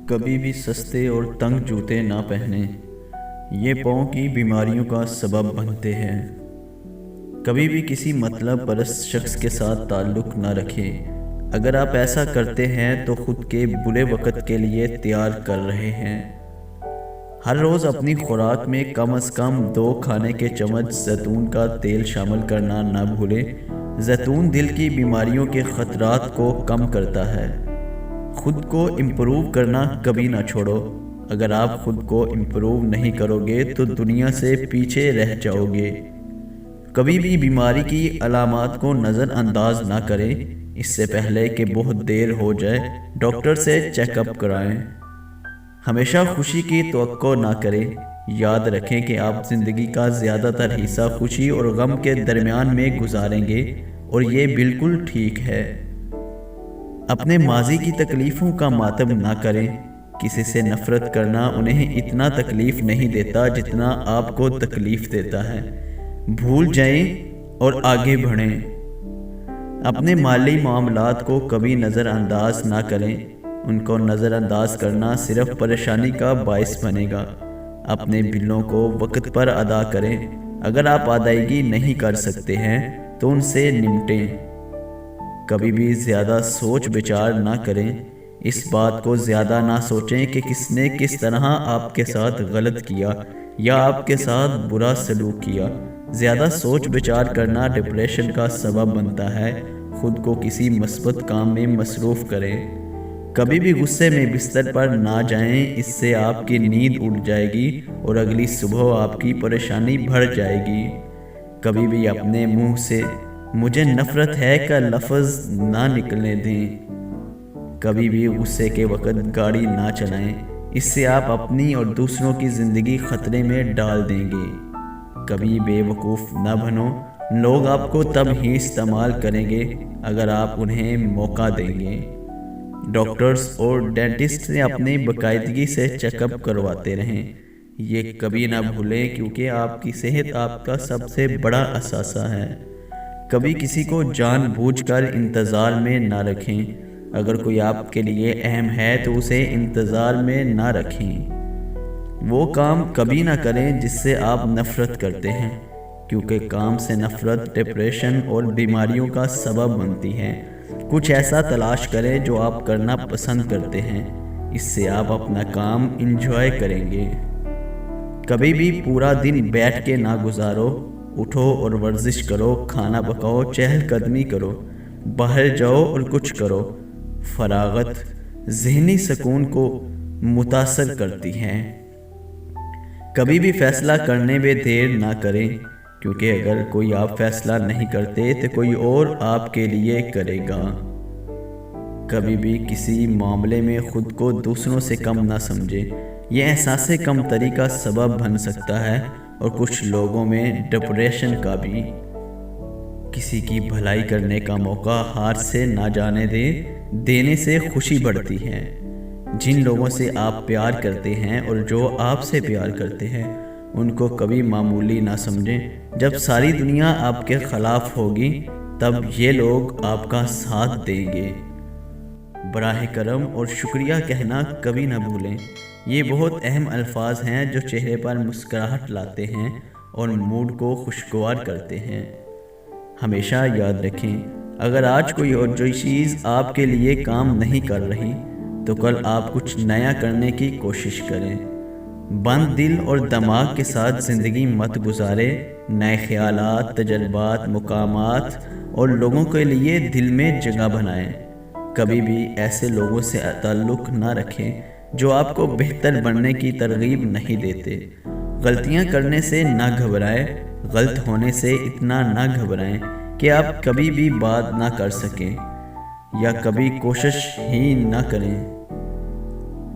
کبھی بھی سستے اور تنگ جوتے نہ پہنیں، یہ پاؤں کی بیماریوں کا سبب بنتے ہیں۔ کبھی بھی کسی مطلب پرست شخص کے ساتھ تعلق نہ رکھیں۔ اگر آپ ایسا کرتے ہیں تو خود کے برے وقت کے لیے تیار کر رہے ہیں۔ ہر روز اپنی خوراک میں کم از کم 2 کھانے کے چمچ زیتون کا تیل شامل کرنا نہ بھولیں۔ زیتون دل کی بیماریوں کے خطرات کو کم کرتا ہے۔ خود کو امپروو کرنا کبھی نہ چھوڑو۔ اگر آپ خود کو امپروو نہیں کرو گے تو دنیا سے پیچھے رہ جاؤ گے۔ کبھی بھی بیماری کی علامات کو نظر انداز نہ کریں۔ اس سے پہلے کہ بہت دیر ہو جائے ڈاکٹر سے چیک اپ کرائیں۔ ہمیشہ خوشی کی توقع نہ کریں۔ یاد رکھیں کہ آپ زندگی کا زیادہ تر حصہ خوشی اور غم کے درمیان میں گزاریں گے اور یہ بالکل ٹھیک ہے۔ اپنے ماضی کی تکلیفوں کا ماتم نہ کریں۔ کسی سے نفرت کرنا انہیں اتنا تکلیف نہیں دیتا جتنا آپ کو تکلیف دیتا ہے۔ بھول جائیں اور آگے بڑھیں۔ اپنے مالی معاملات کو کبھی نظر انداز نہ کریں۔ ان کو نظر انداز کرنا صرف پریشانی کا باعث بنے گا۔ اپنے بلوں کو وقت پر ادا کریں۔ اگر آپ ادائیگی نہیں کر سکتے ہیں تو ان سے نمٹیں۔ کبھی بھی زیادہ سوچ بچار نہ کریں۔ اس بات کو زیادہ نہ سوچیں کہ کس نے کس طرح آپ کے ساتھ غلط کیا یا آپ کے ساتھ برا سلوک کیا۔ زیادہ سوچ بچار کرنا ڈپریشن کا سبب بنتا ہے۔ خود کو کسی مثبت کام میں مصروف کریں۔ کبھی بھی غصے میں بستر پر نہ جائیں، اس سے آپ کی نیند اڑ جائے گی اور اگلی صبح آپ کی پریشانی بڑھ جائے گی۔ کبھی بھی اپنے منہ سے مجھے نفرت ہے کا لفظ نہ نکلنے دیں۔ کبھی بھی غصے کے وقت گاڑی نہ چلائیں، اس سے آپ اپنی اور دوسروں کی زندگی خطرے میں ڈال دیں گے۔ کبھی بے وقوف نہ بنو۔ لوگ آپ کو تب ہی استعمال کریں گے اگر آپ انہیں موقع دیں گے۔ ڈاکٹرز اور ڈینٹسٹ سے اپنی باقاعدگی سے چیک اپ کرواتے رہیں۔ یہ کبھی نہ بھولیں کیونکہ آپ کی صحت آپ کا سب سے بڑا اثاثہ ہے۔ کبھی کسی کو جان بوجھ کر انتظار میں نہ رکھیں۔ اگر کوئی آپ کے لیے اہم ہے تو اسے انتظار میں نہ رکھیں۔ وہ کام کبھی نہ کریں جس سے آپ نفرت کرتے ہیں، کیونکہ کام سے نفرت ڈپریشن اور بیماریوں کا سبب بنتی ہے۔ کچھ ایسا تلاش کریں جو آپ کرنا پسند کرتے ہیں، اس سے آپ اپنا کام انجوائے کریں گے۔ کبھی بھی پورا دن بیٹھ کے نہ گزارو۔ اٹھو اور ورزش کرو، کھانا پکاؤ، چہل قدمی کرو، باہر جاؤ اور کچھ کرو۔ فراغت ذہنی سکون کو متاثر کرتی ہے۔ کبھی بھی فیصلہ کرنے میں دیر نہ کریں، کیونکہ اگر کوئی آپ فیصلہ نہیں کرتے تو کوئی اور آپ کے لیے کرے گا۔ کبھی بھی کسی معاملے میں خود کو دوسروں سے کم نہ سمجھیں۔ یہ احساس کم تری کا سبب بن سکتا ہے اور کچھ لوگوں میں ڈپریشن کا بھی۔ کسی کی بھلائی کرنے کا موقع ہاتھ سے نہ جانے دیں۔ دینے سے خوشی بڑھتی ہے۔ جن لوگوں سے آپ پیار کرتے ہیں اور جو آپ سے پیار کرتے ہیں ان کو کبھی معمولی نہ سمجھیں۔ جب ساری دنیا آپ کے خلاف ہوگی تب یہ لوگ آپ کا ساتھ دیں گے۔ براہ کرم اور شکریہ کہنا کبھی نہ بھولیں۔ یہ بہت اہم الفاظ ہیں جو چہرے پر مسکراہٹ لاتے ہیں اور موڈ کو خوشگوار کرتے ہیں۔ ہمیشہ یاد رکھیں، اگر آج کوئی اور جو چیز آپ کے لیے کام نہیں کر رہی تو کل آپ کچھ نیا کرنے کی کوشش کریں۔ بند دل اور دماغ کے ساتھ زندگی مت گزاریں۔ نئے خیالات، تجربات، مقامات اور لوگوں کے لیے دل میں جگہ بنائیں۔ کبھی بھی ایسے لوگوں سے تعلق نہ رکھیں جو آپ کو بہتر بننے کی ترغیب نہیں دیتے۔ غلطیاں کرنے سے نہ گھبرائیں۔ غلط ہونے سے اتنا نہ گھبرائیں کہ آپ کبھی بھی بات نہ کر سکیں یا کبھی کوشش ہی نہ کریں۔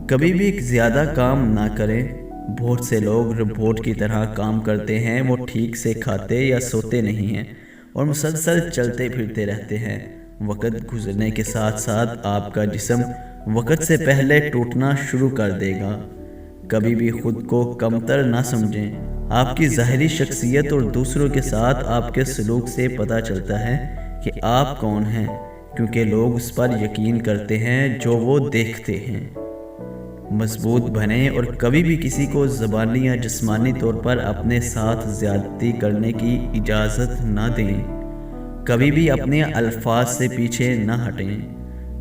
کبھی بھی زیادہ کام نہ کریں۔ بہت سے لوگ روبوٹ کی طرح کام کرتے ہیں۔ وہ ٹھیک سے کھاتے یا سوتے نہیں ہیں اور مسلسل چلتے پھرتے رہتے ہیں۔ وقت گزرنے کے ساتھ ساتھ آپ کا جسم وقت سے پہلے ٹوٹنا شروع کر دے گا۔ کبھی بھی خود کو کمتر نہ سمجھیں۔ آپ کی ظاہری شخصیت اور دوسروں کے ساتھ آپ کے سلوک سے پتہ چلتا ہے کہ آپ کون ہیں، کیونکہ لوگ اس پر یقین کرتے ہیں جو وہ دیکھتے ہیں۔ مضبوط بنیں اور کبھی بھی کسی کو زبانی یا جسمانی طور پر اپنے ساتھ زیادتی کرنے کی اجازت نہ دیں۔ کبھی بھی اپنے الفاظ سے پیچھے نہ ہٹیں،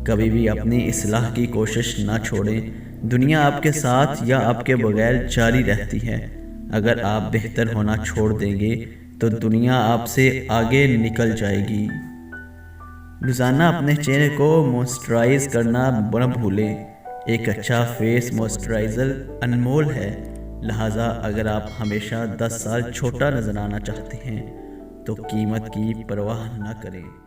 کبھی بھی اپنی اصلاح کی کوشش نہ چھوڑیں۔ دنیا آپ کے ساتھ یا آپ کے بغیر جاری رہتی ہے۔ اگر آپ بہتر ہونا چھوڑ دیں گے تو دنیا آپ سے آگے نکل جائے گی۔ روزانہ اپنے چہرے کو موئسچرائز کرنا نہ بھولیں۔ ایک اچھا فیس موئسچرائزر انمول ہے، لہٰذا اگر آپ ہمیشہ 10 سال چھوٹا نظر آنا چاہتے ہیں تو قیمت کی پرواہ نہ کریں۔